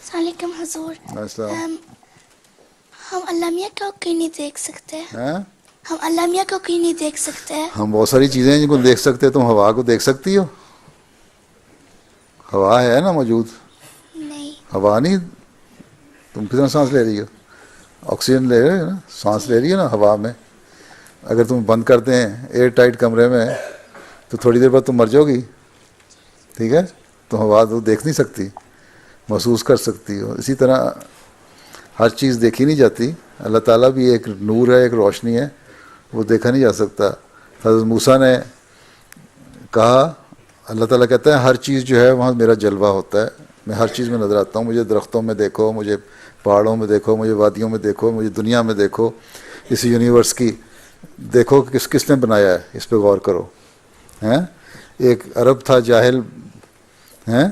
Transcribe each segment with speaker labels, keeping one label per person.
Speaker 1: السلام علیکم حضور.
Speaker 2: السلام.
Speaker 1: ہم اللہ میاں کو کیوں نہیں دیکھ سکتے؟
Speaker 2: ہاں
Speaker 1: ہم اللہ میاں کو کیوں نہیں دیکھ سکتے؟
Speaker 2: ہم بہت ساری چیزیں ہیں جن کو دیکھ سکتے ہیں. تم ہوا کو دیکھ سکتی ہو؟ ہوا ہے نا موجود.
Speaker 1: نہیں.
Speaker 2: ہوا نہیں. تم کتنا سانس لے رہی ہو؟ آکسیجن لے رہے ہو نا, سانس لے رہی ہے نا ہوا میں. اگر تم بند کرتے ہیں ایئر ٹائٹ کمرے میں تو تھوڑی دیر بعد تم مر جاؤ گی. ٹھیک ہے, تو ہوا تو دیکھ نہیں سکتی, محسوس کر سکتی ہو. اسی طرح ہر چیز دیکھی نہیں جاتی. اللہ تعالیٰ بھی ایک نور ہے, ایک روشنی ہے, وہ دیکھا نہیں جا سکتا. حضرت موسیٰ نے کہا, اللہ تعالیٰ کہتا ہے ہر چیز جو ہے وہاں میرا جلوہ ہوتا ہے, میں ہر چیز میں نظر آتا ہوں. مجھے درختوں میں دیکھو, مجھے پہاڑوں میں دیکھو, مجھے وادیوں میں دیکھو, مجھے دنیا میں دیکھو, اس یونیورس کی دیکھو کہ کس نے بنایا ہے, اس پہ غور کرو. ہیں, ایک عرب تھا جاہل, ہیں,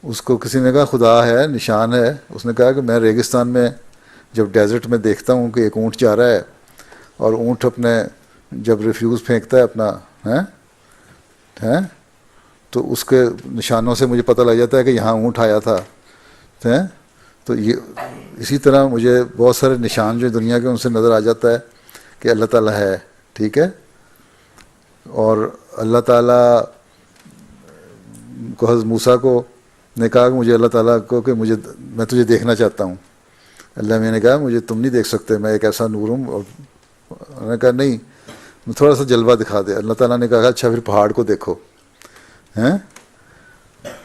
Speaker 2: اس کو کسی نے کہا خدا ہے, نشان ہے. اس نے کہا کہ میں ریگستان میں جب ڈیزرٹ میں دیکھتا ہوں کہ ایک اونٹ جا رہا ہے اور اونٹ اپنے جب ریفیوز پھینکتا ہے اپنا, ہیں, تو اس کے نشانوں سے مجھے پتہ لگ جاتا ہے کہ یہاں اونٹ آیا تھا. ہیں, تو یہ اسی طرح مجھے بہت سارے نشان جو دنیا کے ان سے نظر آ جاتا ہے کہ اللہ تعالیٰ ہے. ٹھیک ہے, اور اللہ تعالیٰ کو حضرت موسیٰ کو نے کہا کہ مجھے اللہ تعالیٰ کو کہ میں تجھے دیکھنا چاہتا ہوں. اللہ میں نے کہا مجھے تم نہیں دیکھ سکتے, میں ایک ایسا نور ہوں. اور انہوں نے کہا نہیں, تھوڑا سا جلوہ دکھا دے. اللہ تعالیٰ نے کہا اچھا پھر پہاڑ کو دیکھو. ہیں,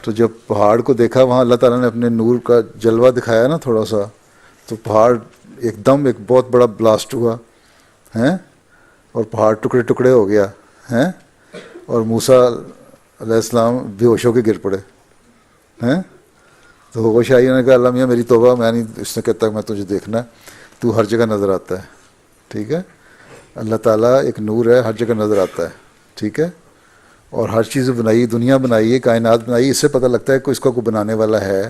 Speaker 2: تو جب پہاڑ کو دیکھا وہاں اللہ تعالیٰ نے اپنے نور کا جلوہ دکھایا نا تھوڑا سا, تو پہاڑ ایک دم ایک بہت بڑا بلاسٹ ہوا. ہیں, اور پہاڑ ٹکڑے ٹکڑے ہو گیا. ہیں, اور موسیٰ علیہ السلام بے ہوش ہو کے گر پڑے. ہیں, تو ہوش آئی, نے کہا اللہ میاں میری توبہ, میں نہیں. اس نے کہتا میں تجھے دیکھنا ہے, تو ہر جگہ نظر آتا ہے. ٹھیک ہے, اللہ تعالیٰ ایک نور ہے, ہر جگہ نظر آتا ہے. ٹھیک ہے, اور ہر چیز بنائی, دنیا بنائی ہے, کائنات بنائی, اس سے پتہ لگتا ہے کہ اس کا کوئی بنانے والا ہے.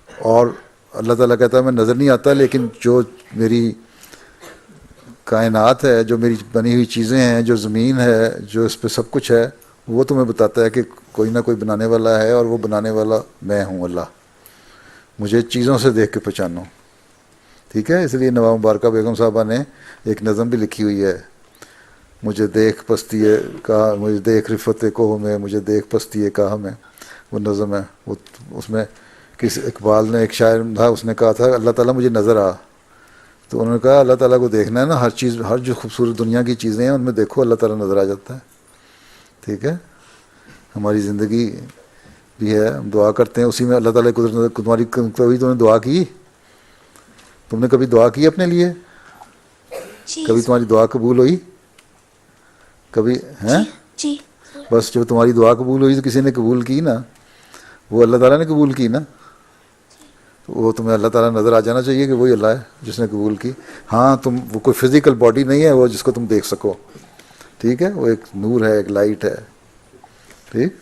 Speaker 2: اور اللہ تعالیٰ کہتا ہے میں نظر نہیں آتا, لیکن جو میری کائنات ہے, جو میری بنی ہوئی چیزیں ہیں, جو زمین ہے, جو اس پہ سب کچھ ہے, وہ تمہیں بتاتا ہے کہ کوئی نہ کوئی بنانے والا ہے, اور وہ بنانے والا میں ہوں اللہ. مجھے چیزوں سے دیکھ کے پہچانو. ٹھیک ہے, اس لیے نواب مبارکہ بیگم صاحبہ نے ایک نظم بھی لکھی ہوئی ہے, مجھے دیکھ پستی کہا, مجھے دیکھ رفت کوہ میں, مجھے دیکھ پستی کہا میں. وہ نظم ہے, وہ اس میں کسی اقبال نے, ایک شاعر تھا, اس نے کہا تھا اللہ تعالیٰ مجھے نظر آ. تو انہوں نے کہا اللہ تعالیٰ کو دیکھنا ہے نا, ہر چیز, ہر جو خوبصورت دنیا کی چیزیں ہیں ان میں دیکھو, اللہ تعالیٰ نظر آ جاتا ہے. ٹھیک ہے, ہماری زندگی بھی ہے, ہم دعا کرتے ہیں اسی میں اللہ تعالیٰ قدرت. تمہاری کبھی تم نے دعا کی, تم نے کبھی دعا کی اپنے لیے, کبھی تمہاری دعا قبول ہوئی کبھی؟ ہیں,
Speaker 1: جی.
Speaker 2: بس جب تمہاری دعا قبول ہوئی تو کسی نے قبول کی نا, وہ اللہ تعالیٰ نے قبول کی نا, تو وہ تمہیں اللہ تعالیٰ نظر آ جانا چاہیے کہ وہی اللہ ہے جس نے قبول کی. ہاں, تم وہ کوئی فزیکل باڈی نہیں ہے وہ جس کو تم دیکھ سکو. ٹھیک ہے, وہ ایک نور ہے, ایک لائٹ ہے. ٹھیک.